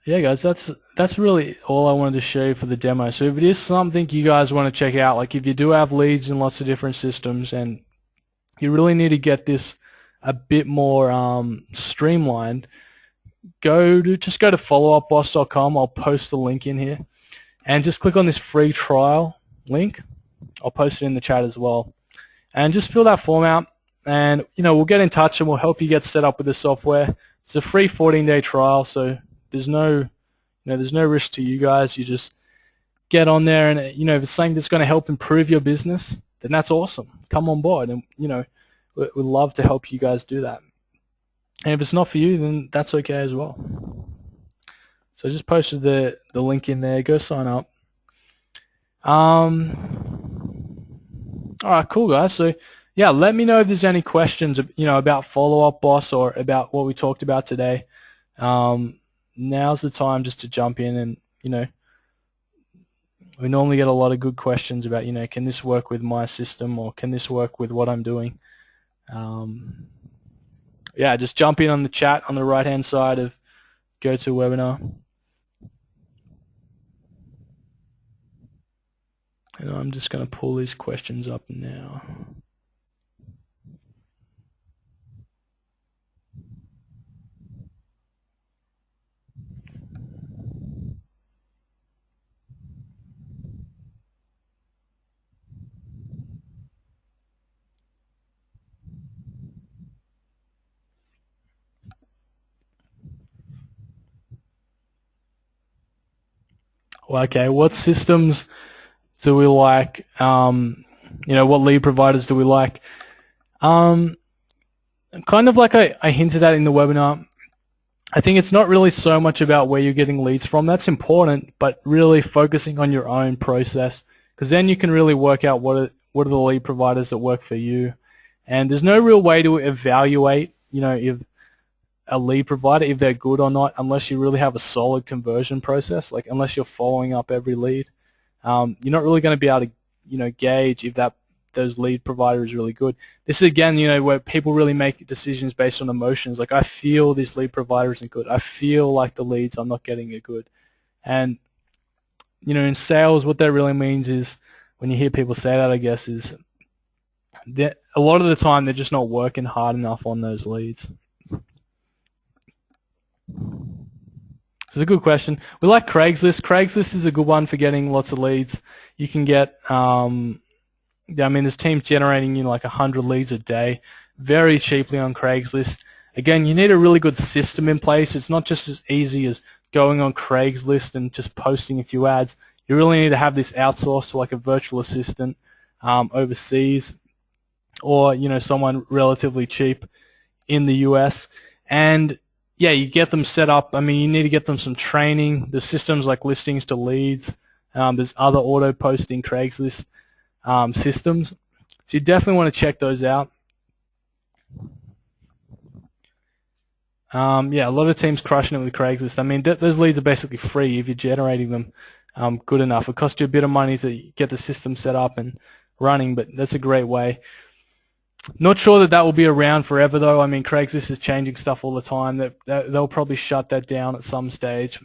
yeah, guys, that's really all I wanted to show you for the demo. So if it is something you guys want to check out, like if you do have leads in lots of different systems and you really need to get this a bit more streamlined, just go to followupboss.com. I'll post the link in here, and just click on this free trial link. I'll post it in the chat as well, and just fill that form out, and we'll get in touch and we'll help you get set up with the software. It's a free 14-day trial, so there's no risk to you guys. You just get on there, and if it's something that's going to help improve your business, then that's awesome. Come on board, and we'd love to help you guys do that. And if it's not for you, then that's okay as well. So I just posted the link in there. Go sign up. All right, cool, guys. So yeah, let me know if there's any questions, about Follow Up Boss or about what we talked about today. Now's the time just to jump in, and we normally get a lot of good questions about, can this work with my system, or can this work with what I'm doing? Yeah, just jump in on the chat on the right-hand side of GoToWebinar. And I'm just going to pull these questions up now. Okay, what systems do we like? What lead providers do we like? Kind of like I hinted at in the webinar, I think it's not really so much about where you're getting leads from. That's important, but really focusing on your own process, because then you can really work out what are the lead providers that work for you. And there's no real way to evaluate, if a lead provider, if they're good or not, unless you really have a solid conversion process. Like unless you're following up every lead, you're not really going to be able to, gauge if those lead provider is really good. This is again, where people really make decisions based on emotions. Like I feel this lead provider isn't good. I feel like the leads I'm not getting are good. And in sales, what that really means is, when you hear people say that, I guess, is that a lot of the time they're just not working hard enough on those leads. This is a good question. We like Craigslist. Craigslist is a good one for getting lots of leads. You can get, there's teams generating like 100 leads a day very cheaply on Craigslist. Again, you need a really good system in place. It's not just as easy as going on Craigslist and just posting a few ads. You really need to have this outsourced to like a virtual assistant overseas, or someone relatively cheap in the US. And yeah, you get them set up. You need to get them some training. The systems like listings to leads. There's other auto posting Craigslist systems. So you definitely want to check those out. Yeah, a lot of teams crushing it with Craigslist. Those leads are basically free if you're generating them good enough. It costs you a bit of money to get the system set up and running, but that's a great way. Not sure that will be around forever, though. Craigslist is changing stuff all the time. They'll probably shut that down at some stage.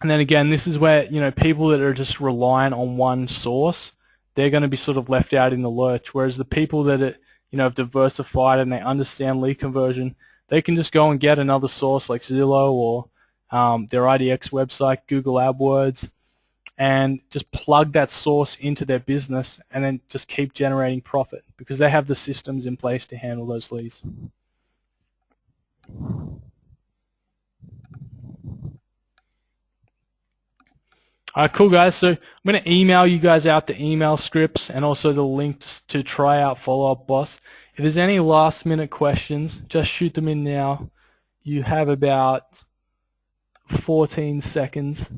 And then again, this is where people that are just relying on one source, they're going to be sort of left out in the lurch. Whereas the people that are have diversified and they understand lead conversion, they can just go and get another source like Zillow or their IDX website, Google AdWords, and just plug that source into their business and then just keep generating profit because they have the systems in place to handle those leads. All right, cool, guys. So I'm going to email you guys out the email scripts and also the links to try out Follow Up Boss. If there's any last-minute questions, just shoot them in now. You have about 14 seconds,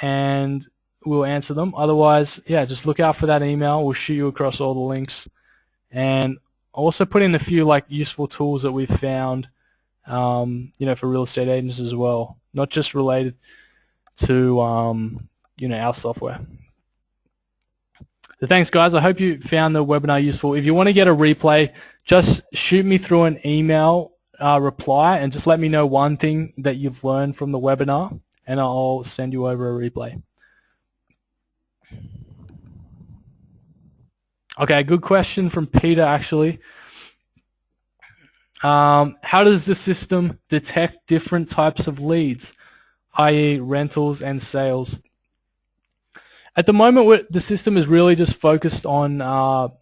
and we'll answer them. Otherwise, yeah, just look out for that email. We'll shoot you across all the links. And I'll also put in a few useful tools that we've found, for real estate agents as well, not just related to our software. So thanks, guys. I hope you found the webinar useful. If you want to get a replay, just shoot me through an email reply and just let me know one thing that you've learned from the webinar, and I'll send you over a replay. Okay, good question from Peter, actually. How does the system detect different types of leads, i.e. rentals and sales? At the moment, the system is really just focused on,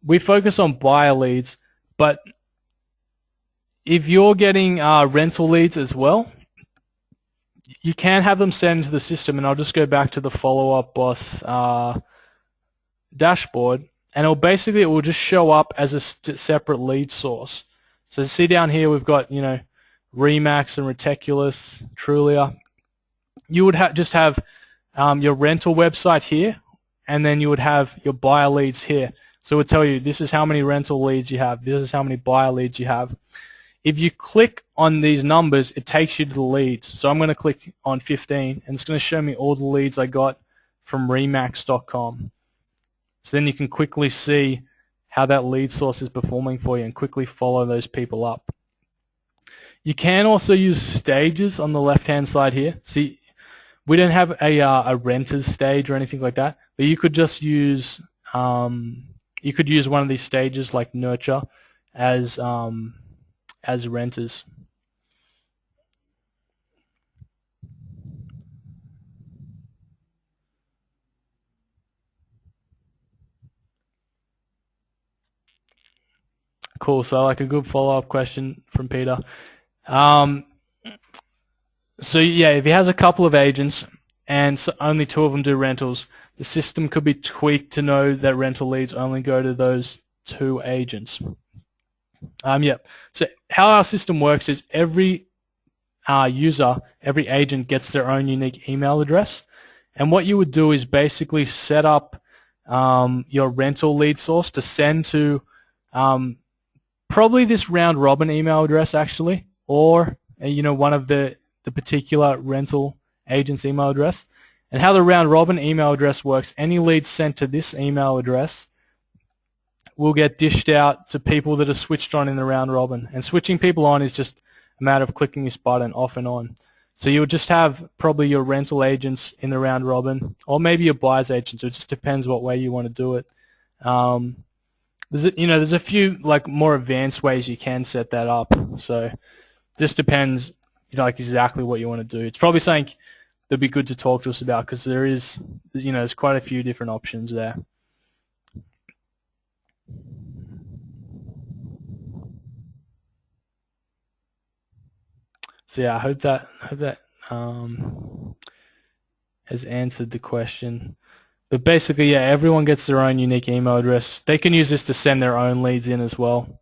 we focus on buyer leads, but if you're getting rental leads as well, you can have them sent into the system, and I'll just go back to the Follow Up Boss dashboard, and it will just show up as a separate lead source. So see down here we've got Remax and Reticulous, Trulia. You would just have your rental website here, and then you would have your buyer leads here. So it would tell you this is how many rental leads you have, this is how many buyer leads you have. If you click on these numbers, it takes you to the leads. So I'm going to click on 15, and it's going to show me all the leads I got from Remax.com. So then you can quickly see how that lead source is performing for you and quickly follow those people up. You can also use stages on the left-hand side here. See, we don't have a renters stage or anything like that, but you could just use one of these stages like nurture as renters. Cool. So a good follow-up question from Peter. So yeah, if he has a couple of agents and only 2 of them do rentals, the system could be tweaked to know that rental leads only go to those 2 agents. So how our system works is every every agent gets their own unique email address, and what you would do is basically set up your rental lead source to send to probably this round robin email address actually, or one of the particular rental agent's email address. And how the round robin email address works, any leads sent to this email address will get dished out to people that are switched on in the round robin. And switching people on is just a matter of clicking this button off and on. So you'll just have probably your rental agents in the round robin, or maybe your buyer's agents. It just depends what way you want to do it. There's a few more advanced ways you can set that up. So this depends, exactly what you want to do. It's probably something that'd be good to talk to us about because there's quite a few different options there. So yeah, I hope that has answered the question. But basically, yeah, everyone gets their own unique email address. They can use this to send their own leads in as well.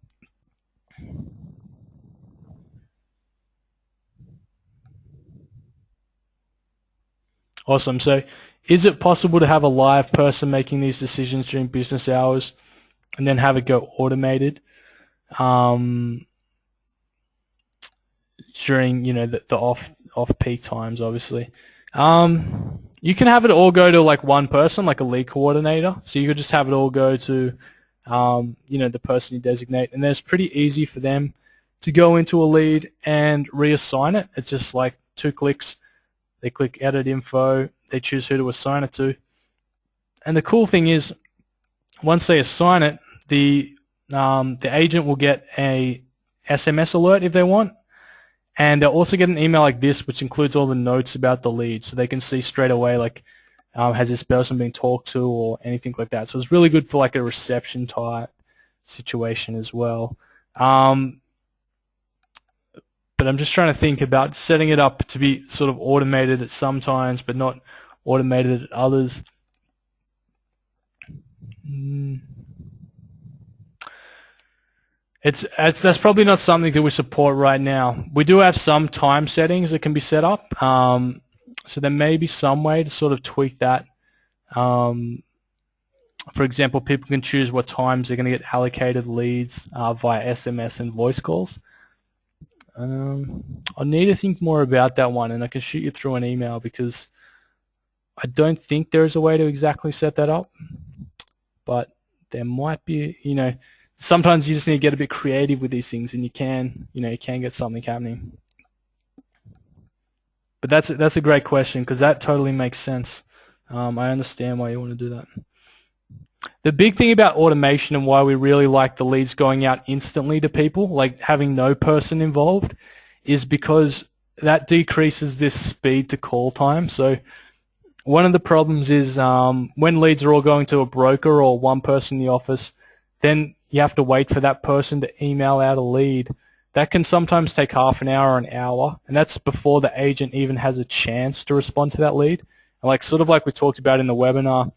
Awesome. So is it possible to have a live person making these decisions during business hours and then have it go automated during the off-peak times, obviously? You can have it all go to one person, like a lead coordinator. So you could just have it all go to the person you designate, and then it's pretty easy for them to go into a lead and reassign it. It's just 2 clicks. They click edit info, they choose who to assign it to. And the cool thing is, once they assign it, the the agent will get a SMS alert if they want, and they'll also get an email like this, which includes all the notes about the lead, so they can see straight away, like, has this person been talked to or anything like that. So it's really good for like a reception type situation as well. But I'm just trying to think about setting it up to be sort of automated at some times, but not automated at others. That's probably not something that we support right now. We do have some time settings that can be set up, so there may be some way to sort of tweak that. For example, people can choose what times they're going to get allocated leads via SMS and voice calls. I'll need to think more about that one, and I can shoot you through an email, because I don't think there's a way to exactly set that up, but there might be. Sometimes you just need to get a bit creative with these things, and you can get something happening. But that's a great question, because that totally makes sense. I understand why you want to do that. The big thing about automation and why we really like the leads going out instantly to people, like having no person involved, is because that decreases this speed to call time. So one of the problems is when leads are all going to a broker or one person in the office, then you have to wait for that person to email out a lead. That can sometimes take half an hour or an hour, and that's before the agent even has a chance to respond to that lead. And sort of like we talked about in the webinar,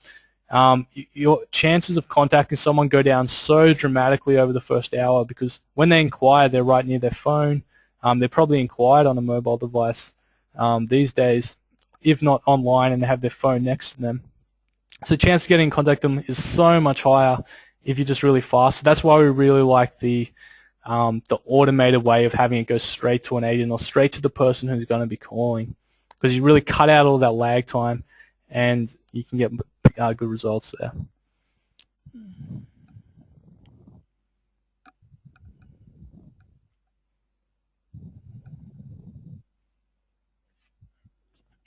your chances of contacting someone go down so dramatically over the first hour, because when they inquire, they're right near their phone. They're probably inquired on a mobile device these days, if not online, and they have their phone next to them. So the chance of getting in contact with them is so much higher if you're just really fast. So that's why we really like the automated way of having it go straight to an agent or straight to the person who's going to be calling, because you really cut out all that lag time, and you can get good results there.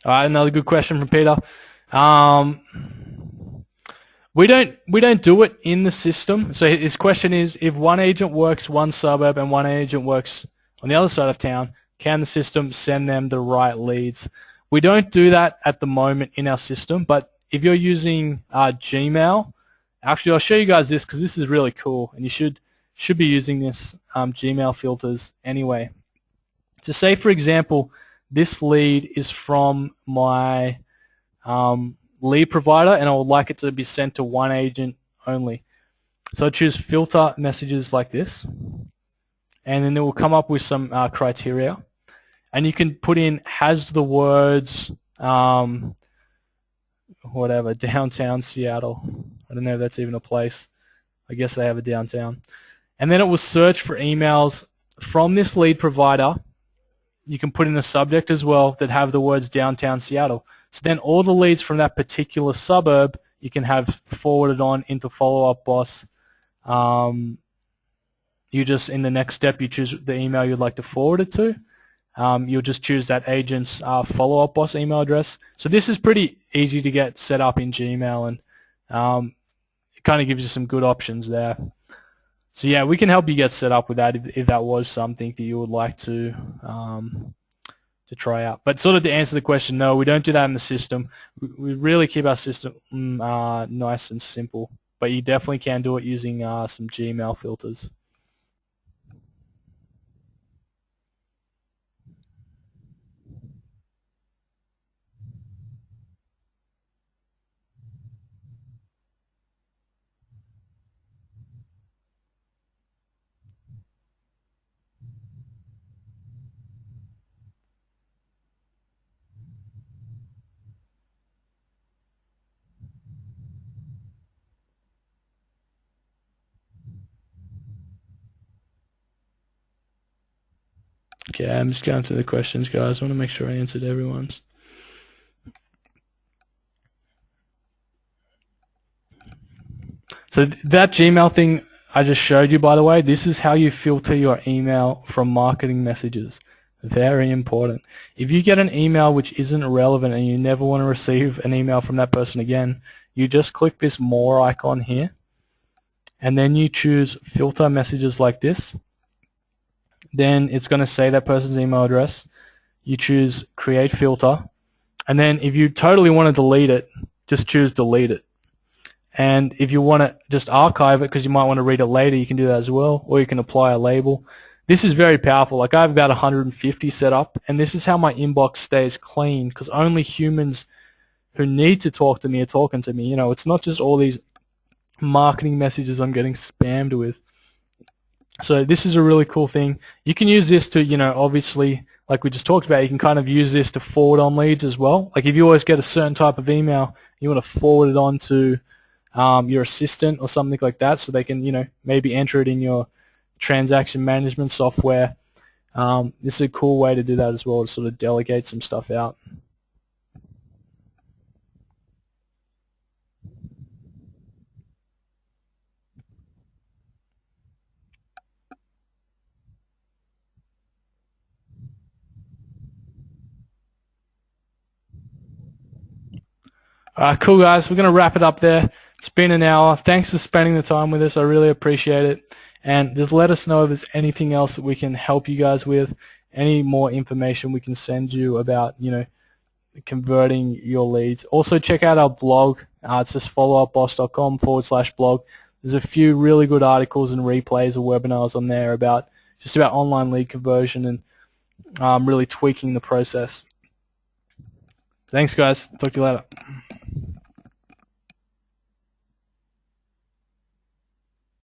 All right, another good question from Peter. We don't do it in the system. So his question is, if one agent works one suburb and one agent works on the other side of town, can the system send them the right leads? We don't do that at the moment in our system, but if you're using Gmail, actually I'll show you guys this, because this is really cool, and you should be using this Gmail filters anyway. So say, for example, this lead is from my lead provider, and I would like it to be sent to one agent only. So I choose filter messages like this, and then it will come up with some criteria, and you can put in has the words whatever, downtown Seattle. I don't know if that's even a place. I guess they have a downtown. And then it will search for emails from this lead provider. You can put in a subject as well that have the words downtown Seattle. So then all the leads from that particular suburb you can have forwarded on into Follow-Up Boss. You just, in the next step, you choose the email you'd like to forward it to. You'll just choose that agent's Follow-Up Boss email address. So this is pretty easy to get set up in Gmail, and it kind of gives you some good options there. So yeah, we can help you get set up with that if that was something that you would like to try out. But sort of to answer the question, no, we don't do that in the system. We really keep our system nice and simple. But you definitely can do it using some Gmail filters. Okay, I'm just going through the questions, guys. I want to make sure I answered everyone's. So that Gmail thing I just showed you, by the way, this is how you filter your email from marketing messages. Very important. If you get an email which isn't relevant and you never want to receive an email from that person again, you just click this more icon here, and then you choose filter messages like this. Then it's going to say that person's email address. You choose create filter, and then if you totally want to delete it, just choose delete it. And if you want to just archive it because you might want to read it later, you can do that as well, or you can apply a label. This is very powerful. Like, I have about 150 set up, and this is how my inbox stays clean, because only humans who need to talk to me are talking to me. You know, it's not just all these marketing messages I'm getting spammed with. So this is a really cool thing. You can use this to, you know, obviously, like we just talked about, you can kind of use this to forward on leads as well. Like, if you always get a certain type of email, you want to forward it on to your assistant or something like that, so they can, you know, maybe enter it in your transaction management software. This is a cool way to do that as well, to sort of delegate some stuff out. Cool, guys. We're going to wrap it up there. It's been an hour. Thanks for spending the time with us. I really appreciate it. And just let us know if there's anything else that we can help you guys with, any more information we can send you about, you know, converting your leads. Also, check out our blog. It's just followupboss.com/blog. There's a few really good articles and replays of webinars on there about just about online lead conversion and really tweaking the process. Thanks, guys. Talk to you later.